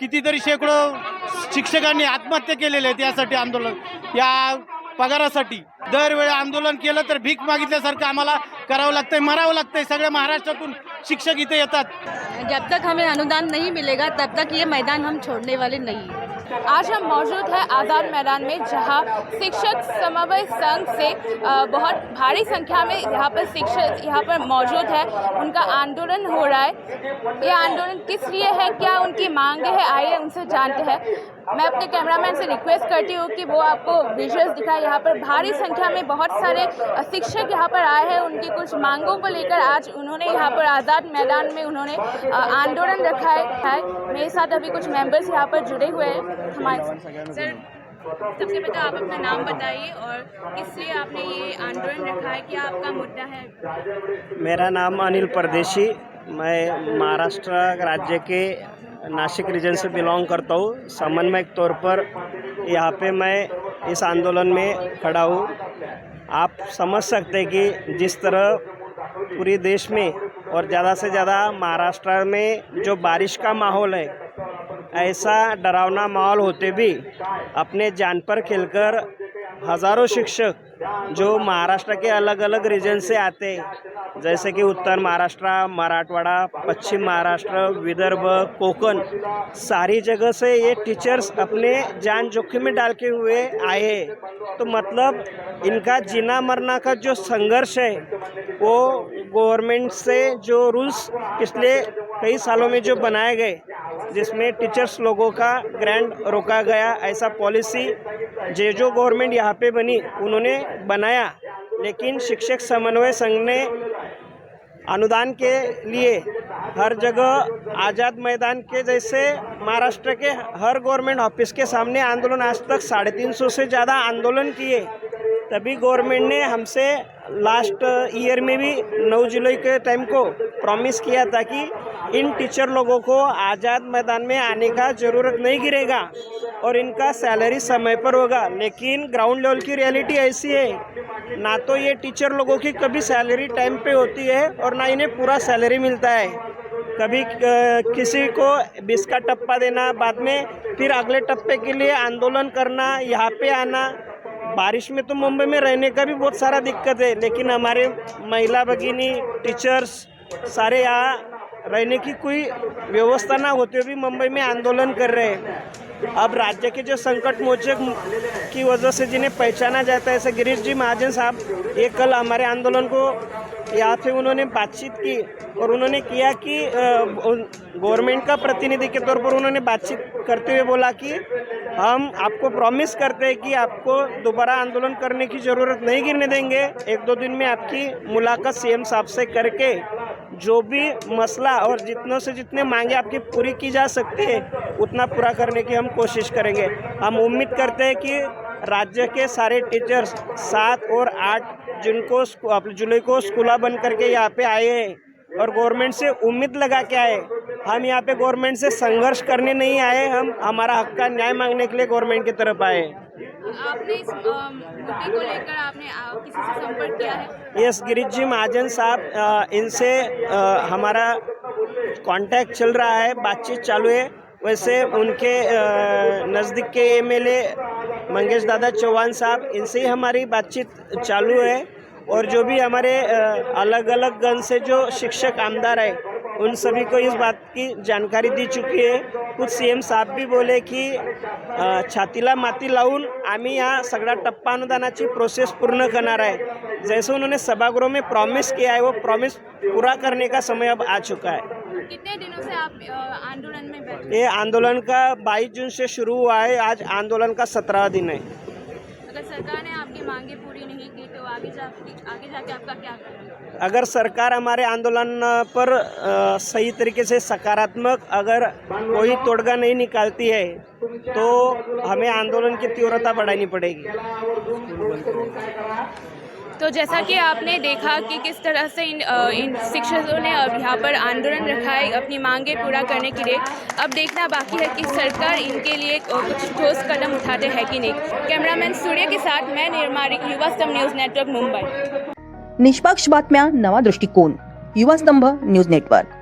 कितीतरी शेकडो शिक्षकांनी आत्महत्या केलेल्या आहेत यासाठी आंदोलन, या पगारासाठी. दरवेळी आंदोलन केलं तर भीक मागितल्यासारखं आम्हाला करावं लागतंय, मरावं लागतंय. सगळ्या महाराष्ट्रातून शिक्षक इथे येतात. जब तक हमें अनुदान नहीं मिलेगा तब तक ये मैदान हम छोड़ने वाले नहीं हैं। आज हम मौजूद हैं आज़ाद मैदान में, जहां शिक्षक समन्वय संघ से बहुत भारी संख्या में यहाँ पर शिक्षक यहाँ पर मौजूद है। उनका आंदोलन हो रहा है। ये आंदोलन किस लिए है, क्या उनकी मांग है, आइए उनसे जानते हैं। मैं अपने कैमरामैन से रिक्वेस्ट करती हूँ कि वो आपको विजुअल्स दिखाए। यहाँ पर भारी संख्या में बहुत सारे शिक्षक यहाँ पर आए हैं। उनकी कुछ मांगों को लेकर आज उन्होंने यहाँ पर आज़ाद मैदान में उन्होंने आंदोलन रखा है। मेरे साथ अभी कुछ मेंबर्स यहाँ पर जुड़े हुए हैं हमारे सर। सबसे पहले आप अपना नाम बताइए और किस लिए आपने ये आंदोलन रखा है, क्या आपका मुद्दा है? मेरा नाम अनिल परदेशी, मैं महाराष्ट्र राज्य के नासिक रीजन से बिलोंग करता हूँ। समन्वयक तौर पर यहाँ पे मैं इस आंदोलन में खड़ा हूँ। आप समझ सकते हैं कि जिस तरह पूरे देश में और ज़्यादा से ज़्यादा महाराष्ट्र में जो बारिश का माहौल है, ऐसा डरावना माहौल होते भी अपने जान पर खेलकर हज़ारों शिक्षक जो महाराष्ट्र के अलग अलग रीजन से आते हैं, जैसे कि उत्तर महाराष्ट्र, मराठवाड़ा, पश्चिम महाराष्ट्र, विदर्भ, कोकण, सारी जगह से ये टीचर्स अपने जान जोखिम में डाल के हुए आए। तो मतलब इनका जीना मरना का जो संघर्ष है वो गवर्नमेंट से जो रूल्स पिछले कई सालों में जो बनाए गए, जिसमें टीचर्स लोगों का ग्रांट रोका गया, ऐसा पॉलिसी जो गवर्नमेंट यहाँ पे बनी उन्होंने बनाया, लेकिन शिक्षक समन्वय संघ ने अनुदान के लिए हर जगह आज़ाद मैदान के जैसे महाराष्ट्र के हर गवर्नमेंट ऑफिस के सामने आंदोलन, आज तक 350 से ज़्यादा आंदोलन किए। तभी गवर्नमेंट ने हमसे लास्ट ईयर में भी 9 जुलाई के टाइम को प्रॉमिस किया था कि इन टीचर लोगों को आज़ाद मैदान में आने का ज़रूरत नहीं गिरेगा और इनका सैलरी समय पर होगा। लेकिन ग्राउंड लेवल की रियलिटी ऐसी है, ना तो ये टीचर लोगों की कभी सैलरी टाइम पे होती है और ना इन्हें पूरा सैलरी मिलता है। कभी किसी को 20 का टप्पा देना, बाद में फिर अगले टप्पे के लिए आंदोलन करना, यहाँ पे आना। बारिश में तो मुंबई में रहने का भी बहुत सारा दिक्कत है, लेकिन हमारे महिला भगिनी टीचर्स सारे यहाँ रहने की कोई व्यवस्था ना होते हुए भी मुंबई में आंदोलन कर रहे हैं। अब राज्य के जो संकट मोचक की वजह से जिन्हें पहचाना जाता है, ऐसे गिरीश जी महाजन साहब, ये कल हमारे आंदोलन को यहाँ पे उन्होंने बातचीत की और उन्होंने किया कि गवर्नमेंट का प्रतिनिधि के तौर पर उन्होंने बातचीत करते हुए बोला कि हम आपको प्रॉमिस करते हैं कि आपको दोबारा आंदोलन करने की ज़रूरत नहीं गिरने देंगे। 1-2 दिन में आपकी मुलाकात सीएम साहब से करके जो भी मसला और जितनों से जितने मांगे आपकी पूरी की जा सकती है उतना पूरा करने की हम कोशिश करेंगे। हम उम्मीद करते हैं कि राज्य के सारे टीचर्स 7 और 8 जुलाई को स्कूल बंद करके यहाँ पे आए हैं और गवर्नमेंट से उम्मीद लगा के आए। हम यहाँ पे गवर्नमेंट से संघर्ष करने नहीं आए, हम हमारा हक का न्याय मांगने के लिए गवर्नमेंट की तरफ आए। आपने इस मुद्दे को लेकर आपने किसी से संपर्क किया है? यस, गिरीश जी महाजन साहब, इनसे हमारा कांटेक्ट चल रहा है, बातचीत चालू है। वैसे उनके नज़दीक के एमएलए मंगेश दादा चौहान साहब, इनसे ही हमारी बातचीत चालू है और जो भी हमारे अलग अलग गण से जो शिक्षक आमदार है उन सभी को इस बात की जानकारी दी चुकी है। कुछ सीएम साहब भी बोले की छातीला माती लावून आम्ही या सगळा टप्पा अनुदानाची प्रोसेस पूर्ण करणार आहे। जैसे उन्होंने सभागृह में प्रॉमिस किया है, वो प्रॉमिस पूरा करने का समय अब आ चुका है। कितने दिनों से आप आंदोलन में बैठे? ये आंदोलन का 22 जून से शुरू हुआ है, आज आंदोलन का 17वां दिन है। अगर सरकार ने आपकी मांगे पूरी नहीं की तो आगे जाके आपका क्या करना? अगर सरकार हमारे आंदोलन पर सही तरीके से सकारात्मक अगर कोई तोड़गा नहीं निकालती है तो हमें आंदोलन की तीव्रता बढ़ानी पड़ेगी। तो जैसा कि आपने देखा कि किस तरह से इन शिक्षकों ने अब यहाँ पर आंदोलन रखा है अपनी मांगे पूरा करने के लिए। अब देखना बाकी है कि सरकार इनके लिए कुछ ठोस कदम उठाते हैं कि नहीं। कैमरामैन सूर्य के साथ मैं निर्मारिक, युवा स्तंभ न्यूज़ नेटवर्क, मुंबई। निष्पक्ष बातम्या, नवा दृष्टिकोन, युवा स्तंभ न्यूज नेटवर्क।